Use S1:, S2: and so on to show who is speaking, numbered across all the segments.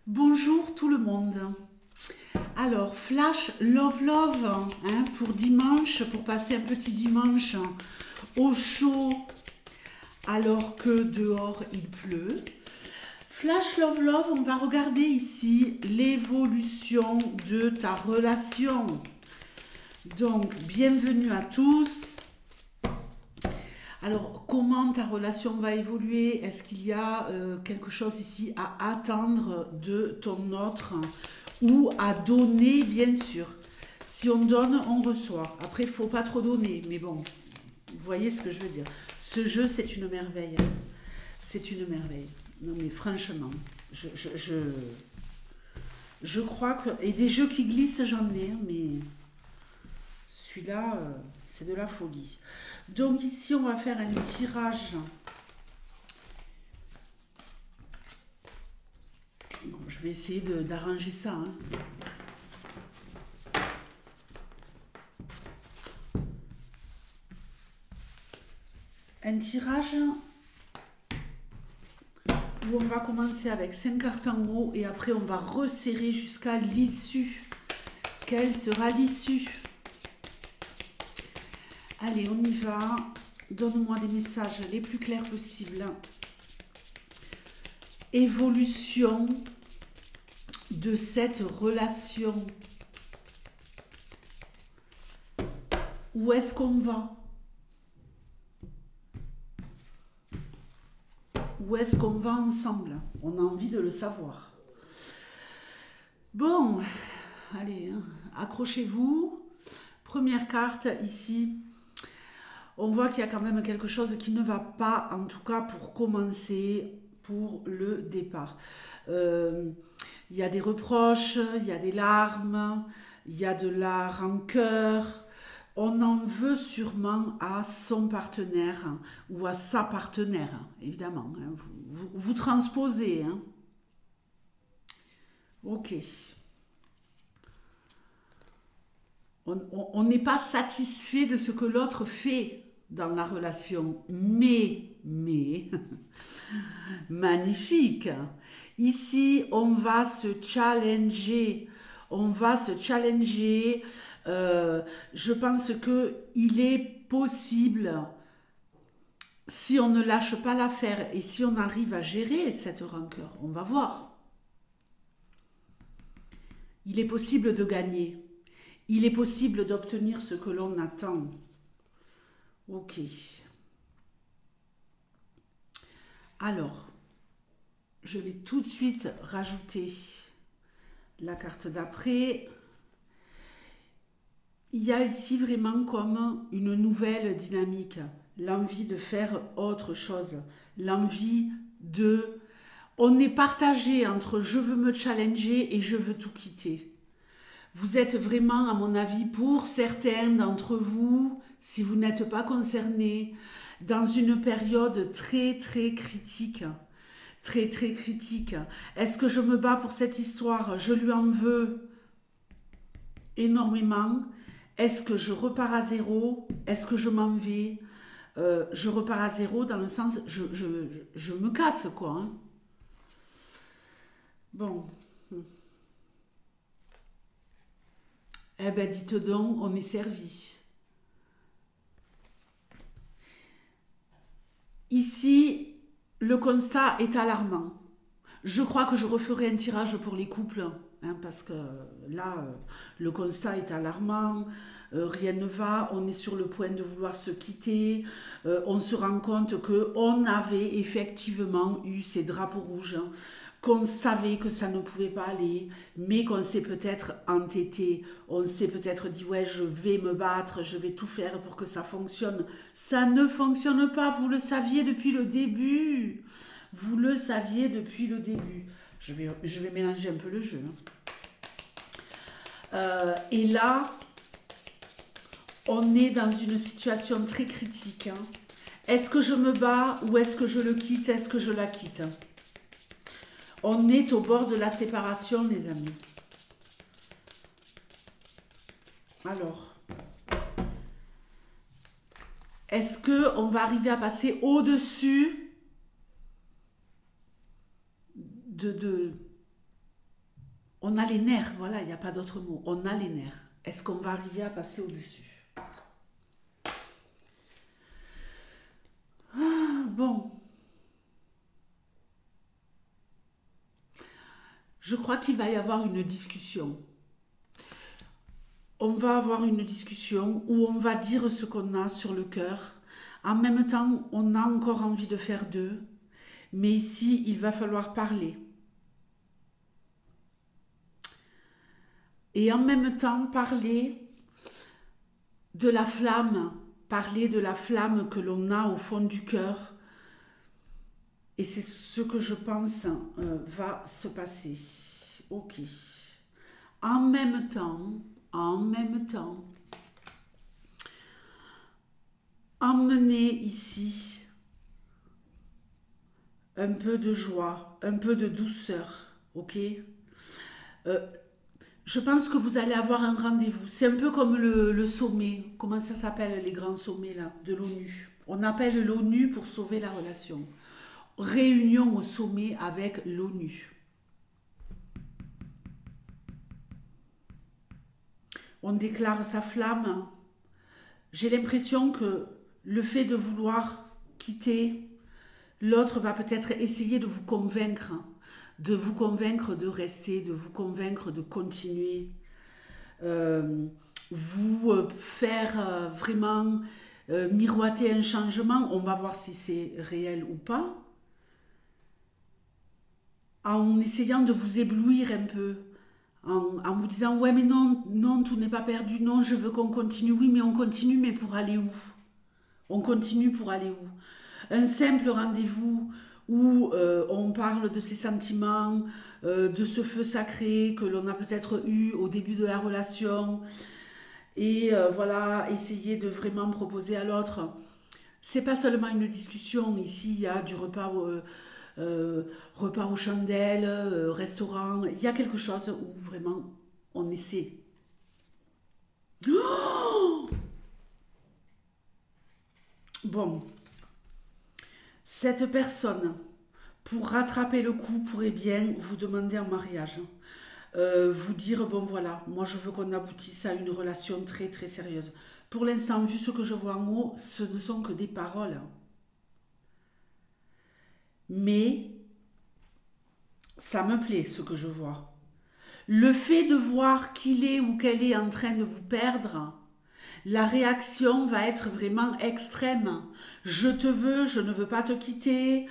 S1: Bonjour tout le monde. Alors, flash love love pour dimanche, pour passer un petit dimanche au chaud alors que dehors il pleut. Flash love love, on va regarder ici l'évolution de ta relation. Donc, bienvenue à tous. Alors, comment ta relation va évoluer? Est-ce qu'il y a quelque chose ici à attendre de ton autre ou à donner, bien sûr? Si on donne, on reçoit. Après, il ne faut pas trop donner, mais bon, vous voyez ce que je veux dire. Ce jeu, c'est une merveille. C'est une merveille. Non, mais franchement, je crois que... Et des jeux qui glissent, j'en ai, mais celui-là, c'est de la folie. Donc ici, on va faire un tirage. Bon, je vais essayer d'arranger ça. Un tirage où on va commencer avec 5 cartes en haut et après on va resserrer jusqu'à l'issue. Quelle sera l'issue? Allez, on y va. Donne-moi des messages les plus clairs possibles. Évolution de cette relation. Où est-ce qu'on va? Où est-ce qu'on va ensemble? On a envie de le savoir. Bon, allez, accrochez-vous. Première carte ici. On voit qu'il y a quand même quelque chose qui ne va pas, en tout cas pour commencer, pour le départ. Il y a des reproches, il y a des larmes, il y a de la rancœur. On en veut sûrement à son partenaire ou à sa partenaire, évidemment. Vous transposez. Ok. On n'est pas satisfait de ce que l'autre fait dans la relation, mais, magnifique. Ici, on va se challenger. Je pense qu'il est possible, si on ne lâche pas l'affaire et si on arrive à gérer cette rancœur, on va voir. Il est possible de gagner. Il est possible d'obtenir ce que l'on attend. Ok. Alors, je vais tout de suite rajouter la carte d'après. Il y a ici vraiment comme une nouvelle dynamique. L'envie de faire autre chose. L'envie de... On est partagé entre je veux me challenger et je veux tout quitter. Vous êtes vraiment, à mon avis, pour certains d'entre vous, si vous n'êtes pas concernés, dans une période très très critique. Très très critique. Est-ce que je me bats pour cette histoire? Je lui en veux énormément. Est-ce que je repars à zéro? Est-ce que je m'en vais? Je repars à zéro dans le sens, je me casse quoi. Bon. Eh ben dites donc, on est servi. Ici, le constat est alarmant. Je crois que je referai un tirage pour les couples, parce que là, le constat est alarmant, rien ne va, on est sur le point de vouloir se quitter, on se rend compte qu'on avait effectivement eu ces drapeaux rouges, qu'on savait que ça ne pouvait pas aller, mais qu'on s'est peut-être entêté, on s'est peut-être dit ouais je vais me battre, je vais tout faire pour que ça fonctionne. Ça ne fonctionne pas, vous le saviez depuis le début. Vous le saviez depuis le début. Je vais mélanger un peu le jeu. Et là, on est dans une situation très critique. Est-ce que je me bats ou est-ce que je le quitte? Est-ce que je la quitte? On est au bord de la séparation, les amis. Alors, est-ce qu'on va arriver à passer au-dessus On a les nerfs, voilà, il n'y a pas d'autre mot. On a les nerfs. Est-ce qu'on va arriver à passer au-dessus? Bon, je crois qu'il va y avoir une discussion. On va avoir une discussion où on va dire ce qu'on a sur le cœur. En même temps, on a encore envie de faire deux. Mais ici, il va falloir parler. Et en même temps, parler de la flamme. Parler de la flamme que l'on a au fond du cœur. Et c'est ce que je pense va se passer. Ok. En même temps, emmenez ici un peu de joie, un peu de douceur, ok? Je pense que vous allez avoir un rendez-vous. C'est un peu comme le sommet. Comment ça s'appelle les grands sommets là, de l'ONU? On appelle l'ONU pour sauver la relation. Réunion au sommet avec l'ONU. On déclare sa flamme. J'ai l'impression que le fait de vouloir quitter, l'autre va peut-être essayer de vous convaincre de rester, de vous convaincre de continuer, vous faire vraiment miroiter un changement. On va voir si c'est réel ou pas. En essayant de vous éblouir un peu, en vous disant ouais mais non, non, tout n'est pas perdu, non, je veux qu'on continue, oui mais on continue, mais pour aller où? On continue pour aller où? Un simple rendez-vous où on parle de ses sentiments, de ce feu sacré que l'on a peut-être eu au début de la relation, et voilà, essayer de vraiment proposer à l'autre. C'est pas seulement une discussion, ici il y a du repas aux chandelles, restaurant, il y a quelque chose où vraiment on essaie. Oh, bon, cette personne, pour rattraper le coup, pourrait bien vous demander en mariage. Vous dire, bon voilà, moi je veux qu'on aboutisse à une relation très très sérieuse. Pour l'instant, vu ce que je vois en haut, ce ne sont que des paroles. Mais ça me plaît ce que je vois. Le fait de voir qu'il est ou qu'elle est en train de vous perdre, la réaction va être vraiment extrême. Je te veux, je ne veux pas te quitter,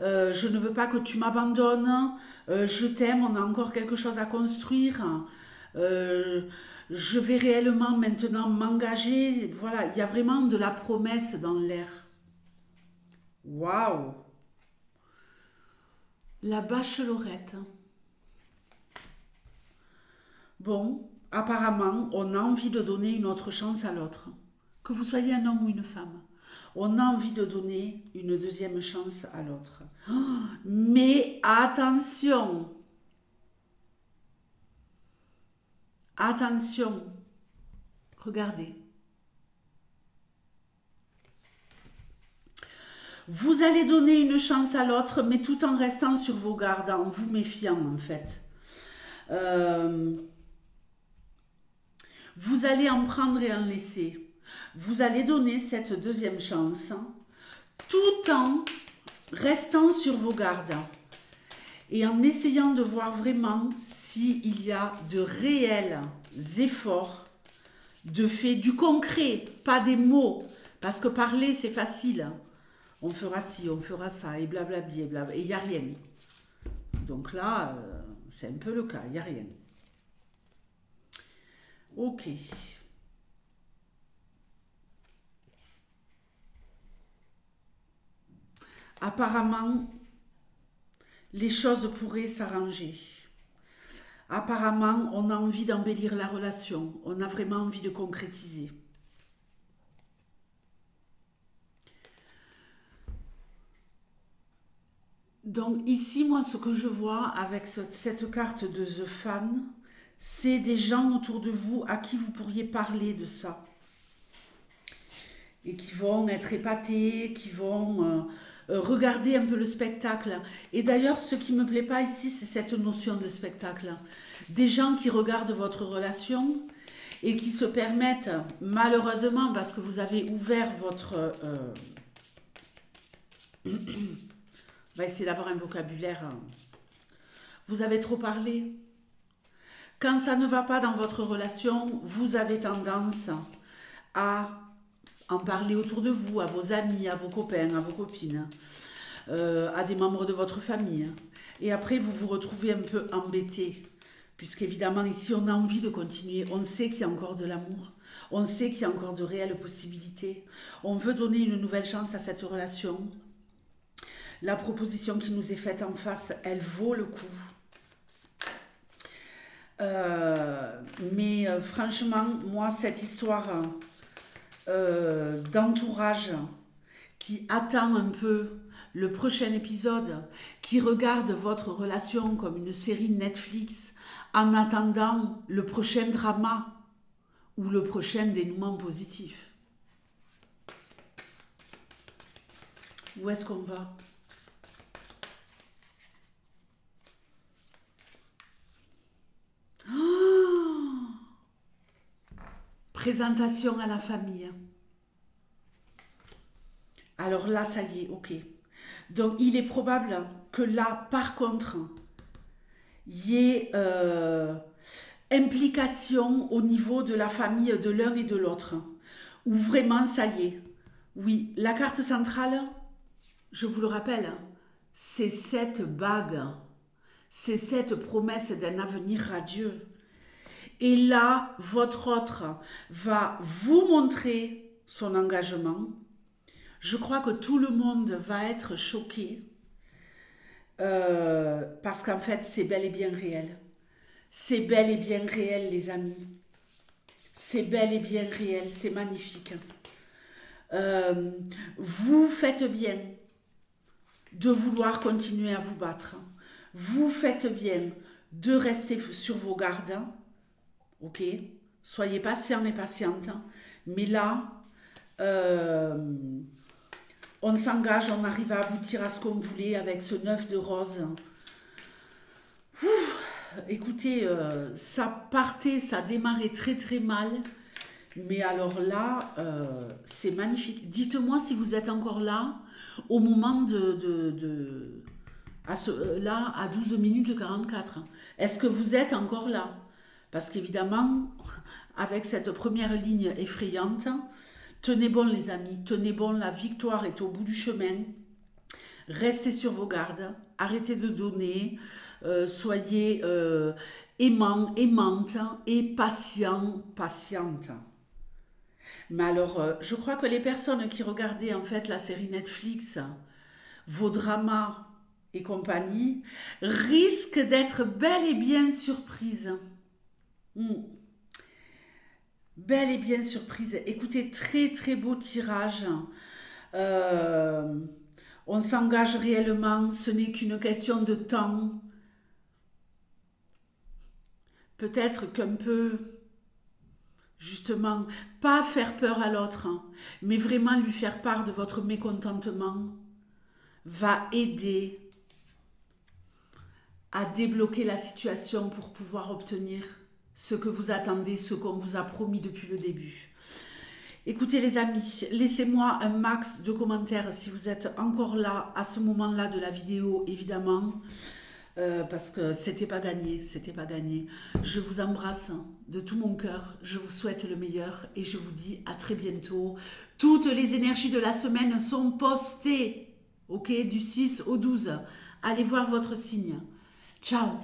S1: je ne veux pas que tu m'abandonnes, je t'aime, on a encore quelque chose à construire, euh, je vais réellement maintenant m'engager. Voilà, il y a vraiment de la promesse dans l'air. Waouh! La bachelorette. Bon, apparemment, on a envie de donner une autre chance à l'autre. Que vous soyez un homme ou une femme. On a envie de donner une deuxième chance à l'autre. Oh, mais attention, attention, regardez. Vous allez donner une chance à l'autre, mais tout en restant sur vos gardes, en vous méfiant en fait. Euh, vous allez en prendre et en laisser. Vous allez donner cette deuxième chance, tout en restant sur vos gardes et en essayant de voir vraiment s'il y a de réels efforts de fait, du concret, pas des mots, parce que parler c'est facile. On fera ci, on fera ça, et blablabla, et blabla, et il n'y a rien. Donc là, c'est un peu le cas, il n'y a rien. Ok. Apparemment, les choses pourraient s'arranger. Apparemment, on a envie d'embellir la relation. On a vraiment envie de concrétiser. Donc ici, moi, ce que je vois avec cette carte de The Fan, c'est des gens autour de vous à qui vous pourriez parler de ça. Et qui vont être épatés, qui vont regardez un peu le spectacle. Et d'ailleurs, ce qui ne me plaît pas ici, c'est cette notion de spectacle. Des gens qui regardent votre relation et qui se permettent, malheureusement, parce que vous avez ouvert votre... on va essayer d'avoir un vocabulaire. Vous avez trop parlé. Quand ça ne va pas dans votre relation, vous avez tendance à en parler autour de vous, à vos amis, à vos copains, à vos copines, à des membres de votre famille. Et après, vous vous retrouvez un peu embêté. Puisqu'évidemment, ici, on a envie de continuer. On sait qu'il y a encore de l'amour. On sait qu'il y a encore de réelles possibilités. On veut donner une nouvelle chance à cette relation. La proposition qui nous est faite en face, elle vaut le coup. Mais franchement, moi, cette histoire d'entourage qui attend un peu le prochain épisode, qui regarde votre relation comme une série Netflix en attendant le prochain drama ou le prochain dénouement positif. Où est-ce qu'on va ? Présentation à la famille. Alors là, ça y est, ok. Donc, il est probable que là, par contre, il y ait implication au niveau de la famille de l'un et de l'autre. Où vraiment, ça y est. Oui, la carte centrale, je vous le rappelle, c'est cette bague. C'est cette promesse d'un avenir radieux. Et là, votre autre va vous montrer son engagement. Je crois que tout le monde va être choqué parce qu'en fait, c'est bel et bien réel. C'est bel et bien réel, les amis. C'est bel et bien réel, c'est magnifique. Vous faites bien de vouloir continuer à vous battre. Vous faites bien de rester sur vos gardes. Ok, soyez patients et patientes, mais là, on s'engage, on arrive à aboutir à ce qu'on voulait avec ce 9 de rose. Écoutez, ça partait, ça démarrait très très mal, mais alors là, c'est magnifique. Dites-moi si vous êtes encore là au moment là, à 12 minutes 44. Est-ce que vous êtes encore là ? Parce qu'évidemment, avec cette première ligne effrayante, tenez bon les amis, tenez bon, la victoire est au bout du chemin. Restez sur vos gardes, arrêtez de donner, soyez aimants, aimantes et patients, patientes. Mais alors, je crois que les personnes qui regardaient en fait la série Netflix, vos dramas et compagnie, risquent d'être bel et bien surprises. Belle et bien surprise. Écoutez, très très beau tirage. On s'engage réellement, ce n'est qu'une question de temps. Peut-être qu'un peu, justement, pas faire peur à l'autre, mais vraiment lui faire part de votre mécontentement, va aider à débloquer la situation pour pouvoir obtenir ce que vous attendez, ce qu'on vous a promis depuis le début. Écoutez les amis, laissez-moi un max de commentaires si vous êtes encore là à ce moment-là de la vidéo, évidemment, parce que c'était pas gagné, c'était pas gagné. Je vous embrasse de tout mon cœur, je vous souhaite le meilleur et je vous dis à très bientôt. Toutes les énergies de la semaine sont postées, ok, du 6 au 12. Allez voir votre signe. Ciao.